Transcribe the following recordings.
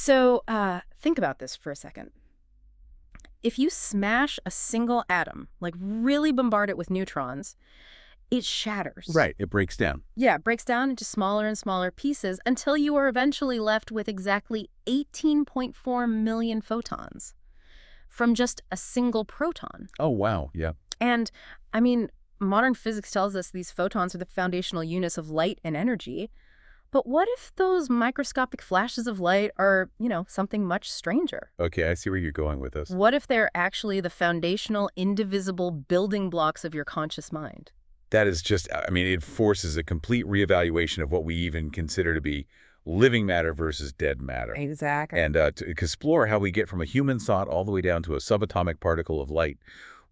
So think about this for a second. If you smash a single atom, like really bombard it with neutrons, it shatters. Right, it breaks down. Yeah, it breaks down into smaller and smaller pieces until you are eventually left with exactly 18.4 million photons from just a single proton. Oh, wow, yeah. And, I mean, modern physics tells us these photons are the foundational units of light and energy. But what if those microscopic flashes of light are, something much stranger? Okay, I see where you're going with this. What if they're actually the foundational, indivisible building blocks of your conscious mind? That is just, I mean, it forces a complete reevaluation of what we even consider to be living matter versus dead matter. Exactly. And to explore how we get from a human thought all the way down to a subatomic particle of light,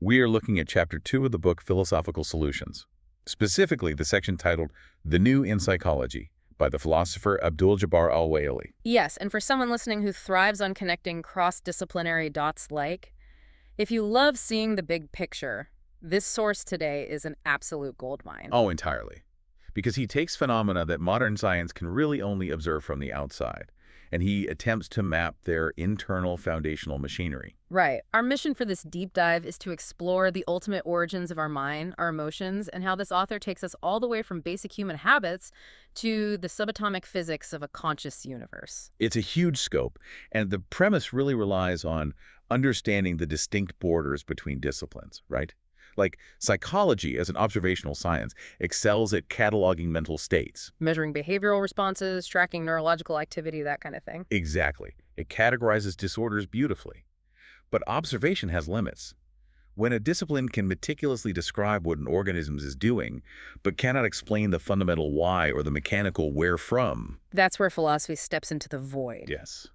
we are looking at Chapter 2 of the book Philosophical Solutions, specifically the section titled The New in Psychology by the philosopher Abdul Jabbar Al-Waily. Yes, and for someone listening who thrives on connecting cross-disciplinary dots if you love seeing the big picture, this source today is an absolute goldmine. Oh, entirely. Because he takes phenomena that modern science can really only observe from the outside, and he attempts to map their internal foundational machinery. Right. Our mission for this deep dive is to explore the ultimate origins of our mind, our emotions, and how this author takes us all the way from basic human habits to the subatomic physics of a conscious universe. It's a huge scope, and the premise really relies on understanding the distinct borders between disciplines, right? Like psychology as an observational science excels at cataloging mental states. Measuring behavioral responses, tracking neurological activity, that kind of thing. Exactly. It categorizes disorders beautifully. But observation has limits. When a discipline can meticulously describe what an organism is doing, but cannot explain the fundamental why or the mechanical where from. That's where philosophy steps into the void. Yes.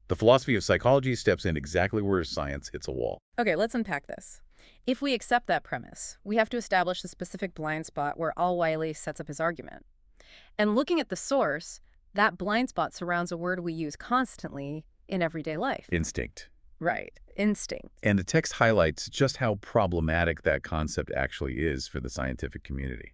The philosophy of psychology steps in exactly where science hits a wall. Okay, let's unpack this. If we accept that premise, we have to establish the specific blind spot where Al-Waily sets up his argument. And looking at the source, that blind spot surrounds a word we use constantly in everyday life. Instinct. Right. Instinct. And the text highlights just how problematic that concept actually is for the scientific community.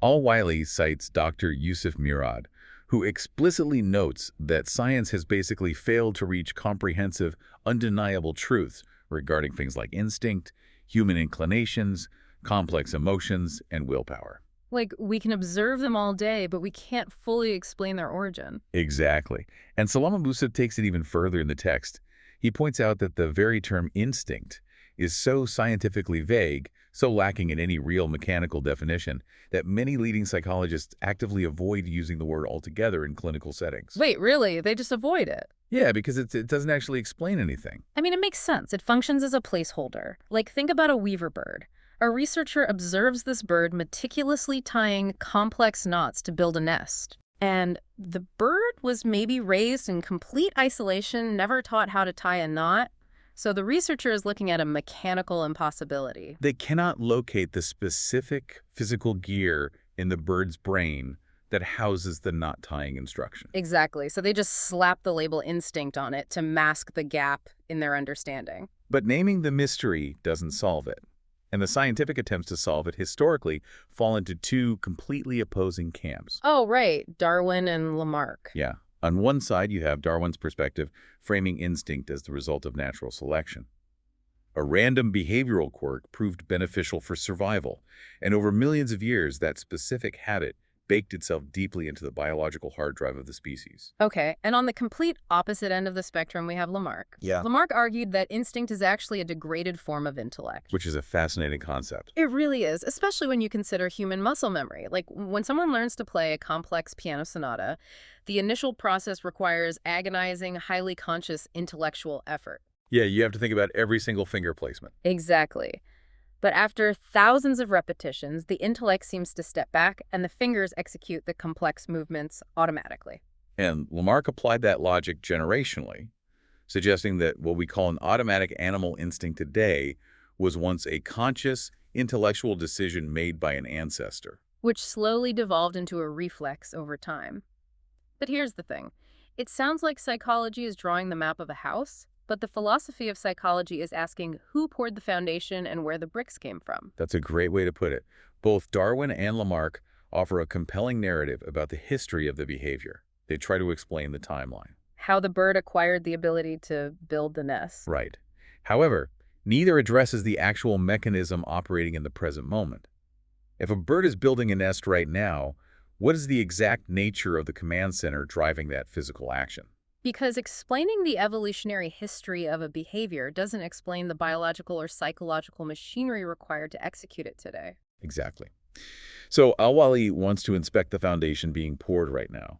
Al-Waily cites Dr. Yusuf Murad, who explicitly notes that science has basically failed to reach comprehensive, undeniable truths regarding things like instinct, human inclinations, complex emotions, and willpower. Like, we can observe them all day, but we can't fully explain their origin. Exactly. And Salam Musa takes it even further in the text. He points out that the very term instinct is so scientifically vague, so lacking in any real mechanical definition, that many leading psychologists actively avoid using the word altogether in clinical settings. Wait, really? They just avoid it? Yeah, because it doesn't actually explain anything. I mean, it makes sense. It functions as a placeholder. Like, think about a weaver bird. A researcher observes this bird meticulously tying complex knots to build a nest. And the bird was maybe raised in complete isolation, never taught how to tie a knot. So the researcher is looking at a mechanical impossibility. They cannot locate the specific physical gear in the bird's brain that houses the knot tying instruction. Exactly. So they just slap the label instinct on it to mask the gap in their understanding. But naming the mystery doesn't solve it. And the scientific attempts to solve it historically fall into two completely opposing camps. Oh, right. Darwin and Lamarck. Yeah. On one side, you have Darwin's perspective framing instinct as the result of natural selection. A random behavioral quirk proved beneficial for survival, and over millions of years, that specific habit baked itself deeply into the biological hard drive of the species. Okay, and on the complete opposite end of the spectrum, we have Lamarck. Yeah. Lamarck argued that instinct is actually a degraded form of intellect. Which is a fascinating concept. It really is, especially when you consider human muscle memory. Like, when someone learns to play a complex piano sonata, the initial process requires agonizing, highly conscious intellectual effort. Yeah, you have to think about every single finger placement. Exactly. But after thousands of repetitions, the intellect seems to step back and the fingers execute the complex movements automatically. And Lamarck applied that logic generationally, suggesting that what we call an automatic animal instinct today was once a conscious, intellectual decision made by an ancestor. Which slowly devolved into a reflex over time. But here's the thing. It sounds like psychology is drawing the map of a house, but the philosophy of psychology is asking who poured the foundation and where the bricks came from. That's a great way to put it. Both Darwin and Lamarck offer a compelling narrative about the history of the behavior. They try to explain the timeline. how the bird acquired the ability to build the nest. Right. However, neither addresses the actual mechanism operating in the present moment. If a bird is building a nest right now, what is the exact nature of the command center driving that physical action? Because explaining the evolutionary history of a behavior doesn't explain the biological or psychological machinery required to execute it today. Exactly. So Al-Waily wants to inspect the foundation being poured right now.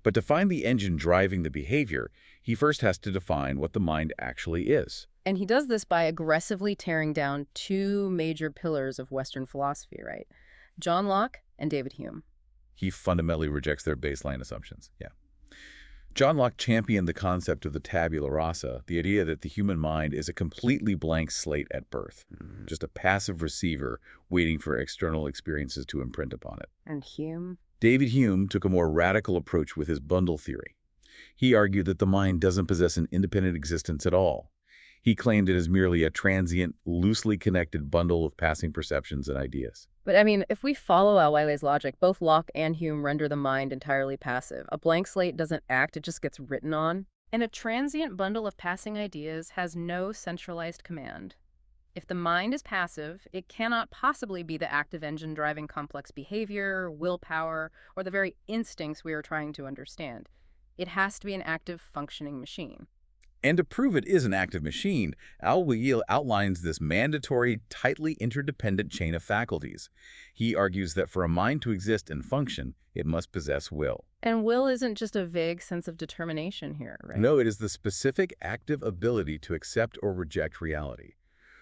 But to find the engine driving the behavior, he first has to define what the mind actually is. And he does this by aggressively tearing down two major pillars of Western philosophy, right? John Locke and David Hume. He fundamentally rejects their baseline assumptions. Yeah. John Locke championed the concept of the tabula rasa, the idea that the human mind is a completely blank slate at birth, just a passive receiver waiting for external experiences to imprint upon it. And Hume? David Hume took a more radical approach with his bundle theory. He argued that the mind doesn't possess an independent existence at all. He claimed it is merely a transient, loosely connected bundle of passing perceptions and ideas. But I mean, if we follow Al-Waily's logic, both Locke and Hume render the mind entirely passive. A blank slate doesn't act, it just gets written on. And a transient bundle of passing ideas has no centralized command. If the mind is passive, it cannot possibly be the active engine driving complex behavior, willpower, or the very instincts we are trying to understand. It has to be an active, functioning machine. And to prove it is an active machine, Al-Waily outlines this mandatory, tightly interdependent chain of faculties. He argues that for a mind to exist and function, it must possess will. And will isn't just a vague sense of determination here, right? No, it is the specific active ability to accept or reject reality.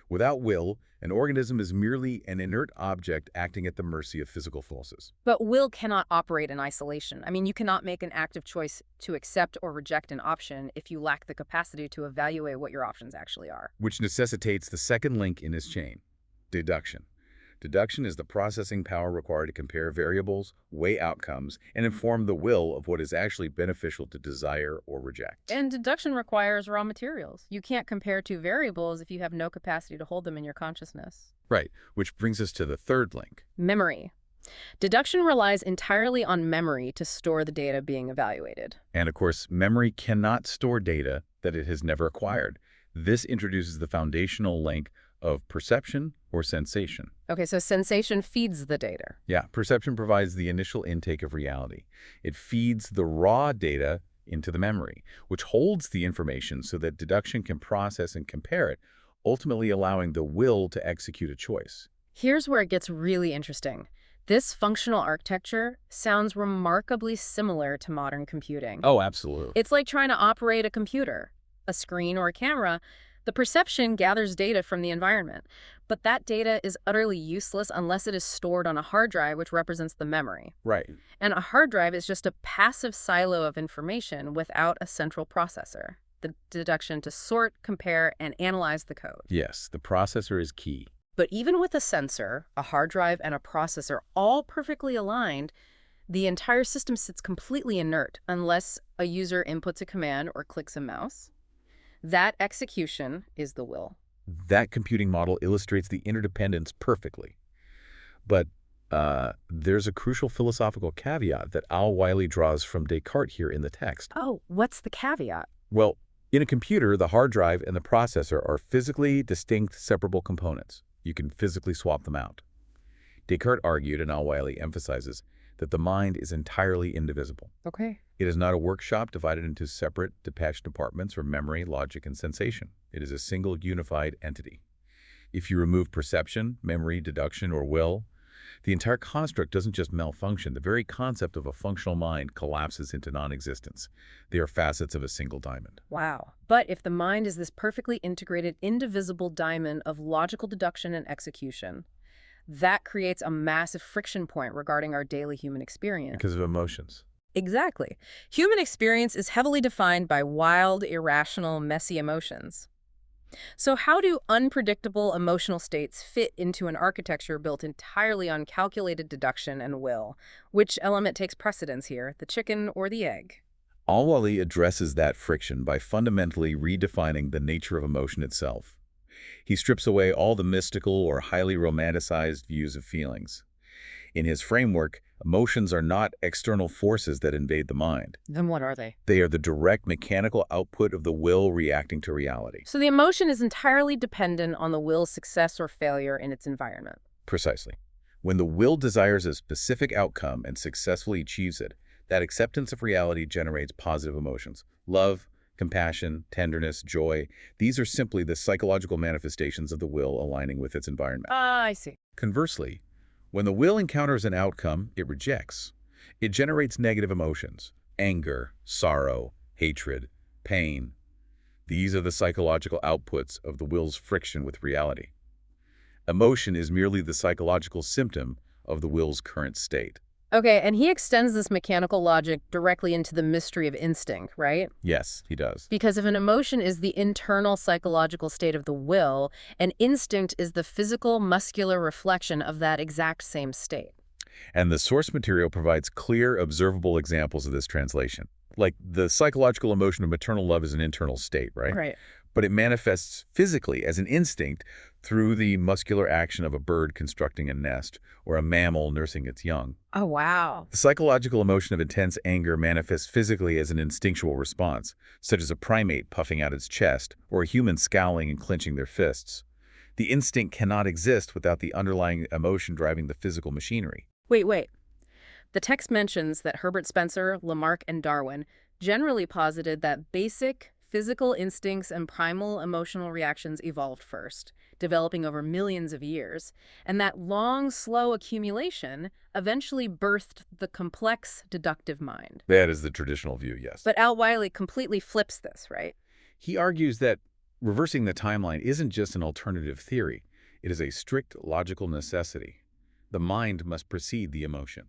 Without will, an organism is merely an inert object acting at the mercy of physical forces. But will cannot operate in isolation. I mean, you cannot make an active choice to accept or reject an option if you lack the capacity to evaluate what your options actually are. Which necessitates the second link in his chain, deduction. Deduction is the processing power required to compare variables, weigh outcomes, and inform the will of what is actually beneficial to desire or reject. And deduction requires raw materials. You can't compare two variables if you have no capacity to hold them in your consciousness. Right, which brings us to the third link. Memory. Deduction relies entirely on memory to store the data being evaluated. And of course, memory cannot store data that it has never acquired. This introduces the foundational link of perception or sensation. Okay, so sensation feeds the data. Yeah, perception provides the initial intake of reality. It feeds the raw data into the memory, which holds the information so that deduction can process and compare it, ultimately allowing the will to execute a choice. Here's where it gets really interesting. This functional architecture sounds remarkably similar to modern computing. Oh, absolutely. It's like trying to operate a computer, a screen or a camera. The perception gathers data from the environment, but that data is utterly useless unless it is stored on a hard drive, which represents the memory. Right. And a hard drive is just a passive silo of information without a central processor, the deduction to sort, compare, and analyze the code. Yes, the processor is key. But even with a sensor, a hard drive, and a processor all perfectly aligned, the entire system sits completely inert unless a user inputs a command or clicks a mouse. That execution is the will. That computing model illustrates the interdependence perfectly. But there's a crucial philosophical caveat that Al-Waily draws from Descartes here in the text. Oh, what's the caveat? Well, in a computer, the hard drive and the processor are physically distinct, separable components. You can physically swap them out. Descartes argued, and Al-Waily emphasizes, that the mind is entirely indivisible. Okay. It is not a workshop divided into separate, detached departments for memory, logic, and sensation. It is a single, unified entity. If you remove perception, memory, deduction, or will, the entire construct doesn't just malfunction. The very concept of a functional mind collapses into non-existence. They are facets of a single diamond. Wow. But if the mind is this perfectly integrated, indivisible diamond of logical deduction and execution, that creates a massive friction point regarding our daily human experience. Because of emotions. Exactly. Human experience is heavily defined by wild, irrational, messy emotions. So how do unpredictable emotional states fit into an architecture built entirely on calculated deduction and will? Which element takes precedence here, the chicken or the egg? Al-Waily addresses that friction by fundamentally redefining the nature of emotion itself. He strips away all the mystical or highly romanticized views of feelings. In his framework, emotions are not external forces that invade the mind. Then what are they? They are the direct mechanical output of the will reacting to reality. So the emotion is entirely dependent on the will's success or failure in its environment. Precisely. When the will desires a specific outcome and successfully achieves it, that acceptance of reality generates positive emotions. Love, compassion, tenderness, joy. These are simply the psychological manifestations of the will aligning with its environment. Ah, I see. Conversely, when the will encounters an outcome it rejects, it generates negative emotions: anger, sorrow, hatred, pain. These are the psychological outputs of the will's friction with reality. Emotion is merely the psychological symptom of the will's current state. Okay, and he extends this mechanical logic directly into the mystery of instinct, right? Yes, he does. Because if an emotion is the internal psychological state of the will, an instinct is the physical, muscular reflection of that exact same state. And the source material provides clear, observable examples of this translation. Like the psychological emotion of maternal love is an internal state, right? Right. But it manifests physically as an instinct through the muscular action of a bird constructing a nest or a mammal nursing its young. Oh, wow. The psychological emotion of intense anger manifests physically as an instinctual response, such as a primate puffing out its chest or a human scowling and clenching their fists. The instinct cannot exist without the underlying emotion driving the physical machinery. Wait. The text mentions that Herbert Spencer, Lamarck, and Darwin generally posited that basic physical instincts and primal emotional reactions evolved first, developing over millions of years, and that long, slow accumulation eventually birthed the complex deductive mind. That is the traditional view, yes. But Al-Waily completely flips this, right? He argues that reversing the timeline isn't just an alternative theory. It is a strict logical necessity. The mind must precede the emotion.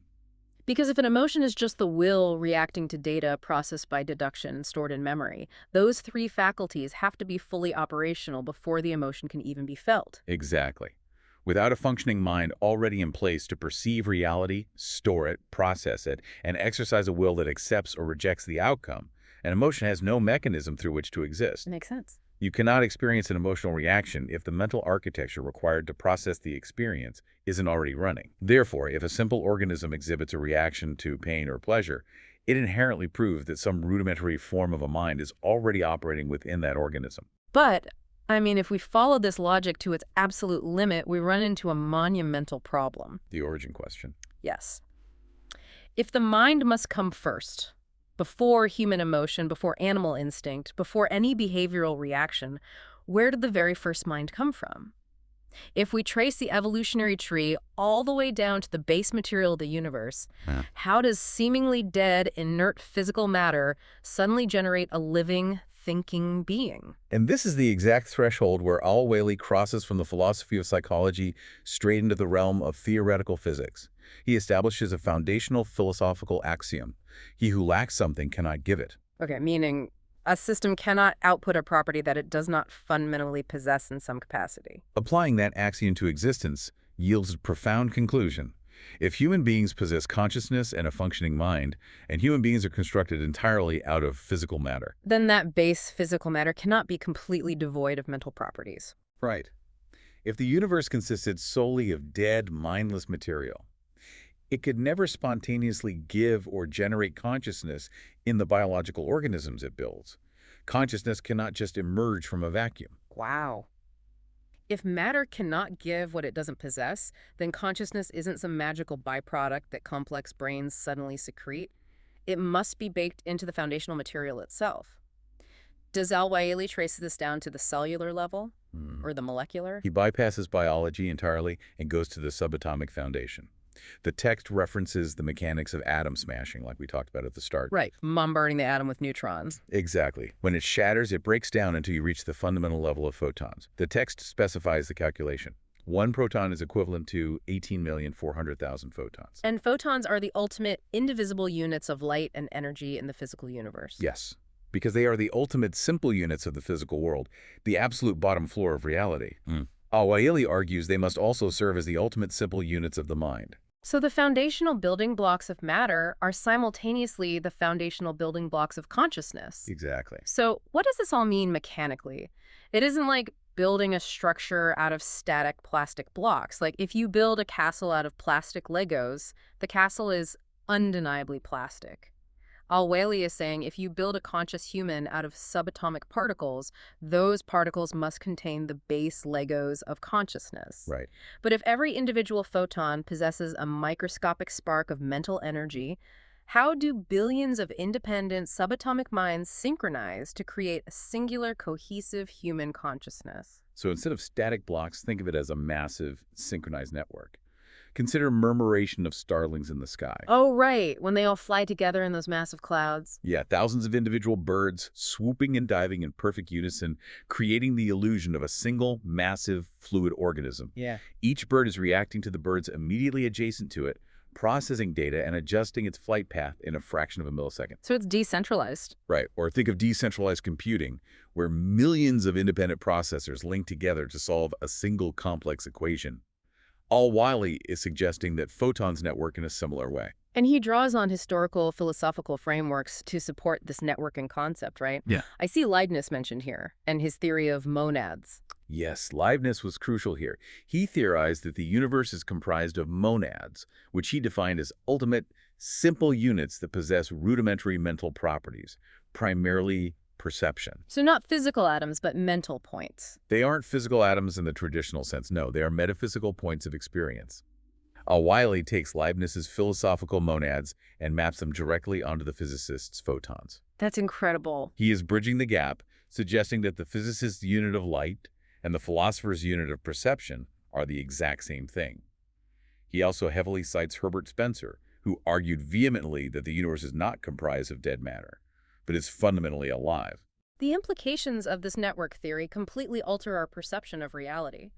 Because if an emotion is just the will reacting to data processed by deduction and stored in memory, those three faculties have to be fully operational before the emotion can even be felt. Exactly. Without a functioning mind already in place to perceive reality, store it, process it, and exercise a will that accepts or rejects the outcome, an emotion has no mechanism through which to exist. Makes sense. You cannot experience an emotional reaction if the mental architecture required to process the experience isn't already running. Therefore, if a simple organism exhibits a reaction to pain or pleasure, it inherently proves that some rudimentary form of a mind is already operating within that organism. But, if we follow this logic to its absolute limit, we run into a monumental problem. The origin question. Yes. If the mind must come first, before human emotion, before animal instinct, before any behavioral reaction, where did the very first mind come from? If we trace the evolutionary tree all the way down to the base material of the universe, how does seemingly dead, inert physical matter suddenly generate a living, thinking being? And this is the exact threshold where Al-Waily crosses from the philosophy of psychology straight into the realm of theoretical physics. He establishes a foundational philosophical axiom: he who lacks something cannot give it. Okay, meaning a system cannot output a property that it does not fundamentally possess in some capacity. Applying that axiom to existence yields a profound conclusion. If human beings possess consciousness and a functioning mind, and human beings are constructed entirely out of physical matter, then that base physical matter cannot be completely devoid of mental properties. right. If the universe consisted solely of dead, mindless material, it could never spontaneously give or generate consciousness in the biological organisms it builds. Consciousness cannot just emerge from a vacuum. Wow. If matter cannot give what it doesn't possess, then consciousness isn't some magical byproduct that complex brains suddenly secrete. It must be baked into the foundational material itself. Does Al-Waily trace this down to the cellular level or the molecular? He bypasses biology entirely and goes to the subatomic foundation. The text references the mechanics of atom smashing, like we talked about at the start. Right, bombarding the atom with neutrons. Exactly. When it shatters, it breaks down until you reach the fundamental level of photons. The text specifies the calculation. One proton is equivalent to 18,400,000 photons. And photons are the ultimate indivisible units of light and energy in the physical universe. Yes, because they are the ultimate simple units of the physical world, the absolute bottom floor of reality. Al-Waily argues they must also serve as the ultimate simple units of the mind. So the foundational building blocks of matter are simultaneously the foundational building blocks of consciousness. Exactly. So what does this all mean mechanically? It isn't like building a structure out of static plastic blocks. Like if you build a castle out of plastic Legos, the castle is undeniably plastic. Al-Waily is saying if you build a conscious human out of subatomic particles, those particles must contain the base Legos of consciousness. Right. But if every individual photon possesses a microscopic spark of mental energy, how do billions of independent subatomic minds synchronize to create a singular, cohesive human consciousness? So instead of static blocks, think of it as a massive synchronized network. Consider murmuration of starlings in the sky. Oh, right, when they all fly together in those massive clouds. Yeah, thousands of individual birds swooping and diving in perfect unison, creating the illusion of a single, massive, fluid organism. Yeah. Each bird is reacting to the birds immediately adjacent to it, processing data and adjusting its flight path in a fraction of a millisecond. So it's decentralized. Right, or think of decentralized computing, where millions of independent processors link together to solve a single complex equation. Al-Waily is suggesting that photons network in a similar way. And he draws on historical philosophical frameworks to support this networking concept, right? Yeah. I see Leibniz mentioned here, and his theory of monads. Yes, Leibniz was crucial here. He theorized that the universe is comprised of monads, which he defined as ultimate, simple units that possess rudimentary mental properties, primarily perception. So not physical atoms, but mental points. They aren't physical atoms in the traditional sense. No, they are metaphysical points of experience. Al-Waily takes Leibniz's philosophical monads and maps them directly onto the physicist's photons. That's incredible. He is bridging the gap, suggesting that the physicist's unit of light and the philosopher's unit of perception are the exact same thing. He also heavily cites Herbert Spencer, who argued vehemently that the universe is not comprised of dead matter, but is fundamentally alive. The implications of this network theory completely alter our perception of reality.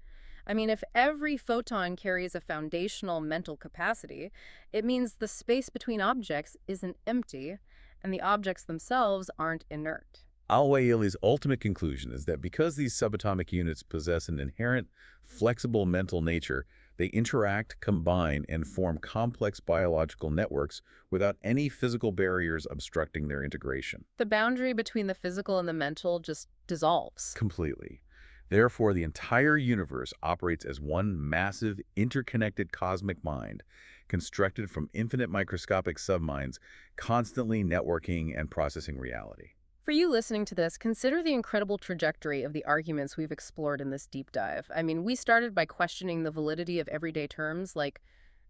I mean, if every photon carries a foundational mental capacity, it means the space between objects isn't empty, and the objects themselves aren't inert. Al-Waily's ultimate conclusion is that because these subatomic units possess an inherent, flexible mental nature, they interact, combine, and form complex biological networks without any physical barriers obstructing their integration. The boundary between the physical and the mental just dissolves. Completely. Therefore, the entire universe operates as one massive, interconnected cosmic mind, constructed from infinite microscopic subminds, constantly networking and processing reality. For you listening to this, consider the incredible trajectory of the arguments we've explored in this deep dive. I mean, we started by questioning the validity of everyday terms like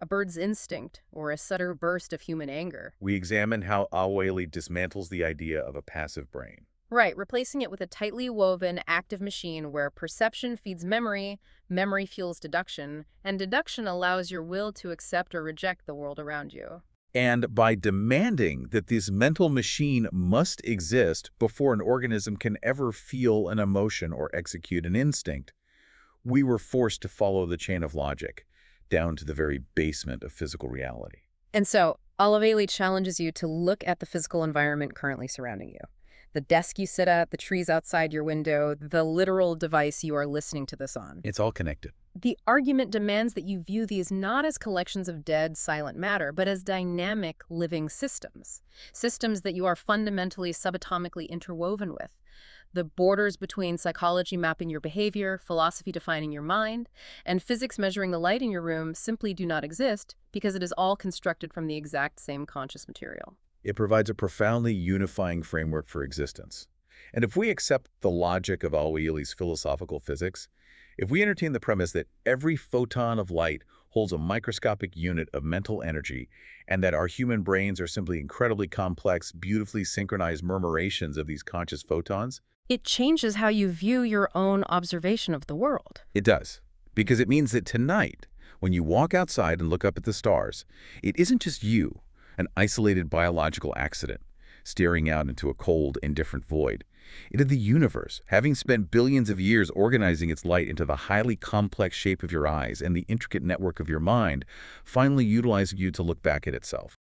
a bird's instinct or a sudden burst of human anger. We examined how Al-Waily dismantles the idea of a passive brain. Right, replacing it with a tightly woven, active machine where perception feeds memory, memory fuels deduction, and deduction allows your will to accept or reject the world around you. And by demanding that this mental machine must exist before an organism can ever feel an emotion or execute an instinct, we were forced to follow the chain of logic down to the very basement of physical reality. And so, Al-Waily challenges you to look at the physical environment currently surrounding you. The desk you sit at, the trees outside your window, the literal device you are listening to this on. It's all connected. The argument demands that you view these not as collections of dead, silent matter, but as dynamic, living systems. Systems that you are fundamentally, subatomically interwoven with. The borders between psychology mapping your behavior, philosophy defining your mind, and physics measuring the light in your room simply do not exist because it is all constructed from the exact same conscious material. It provides a profoundly unifying framework for existence. And if we accept the logic of Al-Waily's philosophical physics, if we entertain the premise that every photon of light holds a microscopic unit of mental energy, and that our human brains are simply incredibly complex, beautifully synchronized murmurations of these conscious photons, it changes how you view your own observation of the world. it does. Because it means that tonight, when you walk outside and look up at the stars, it isn't just you, an isolated biological accident, staring out into a cold, indifferent void. It is the universe, having spent billions of years organizing its light into the highly complex shape of your eyes and the intricate network of your mind, finally utilizing you to look back at itself.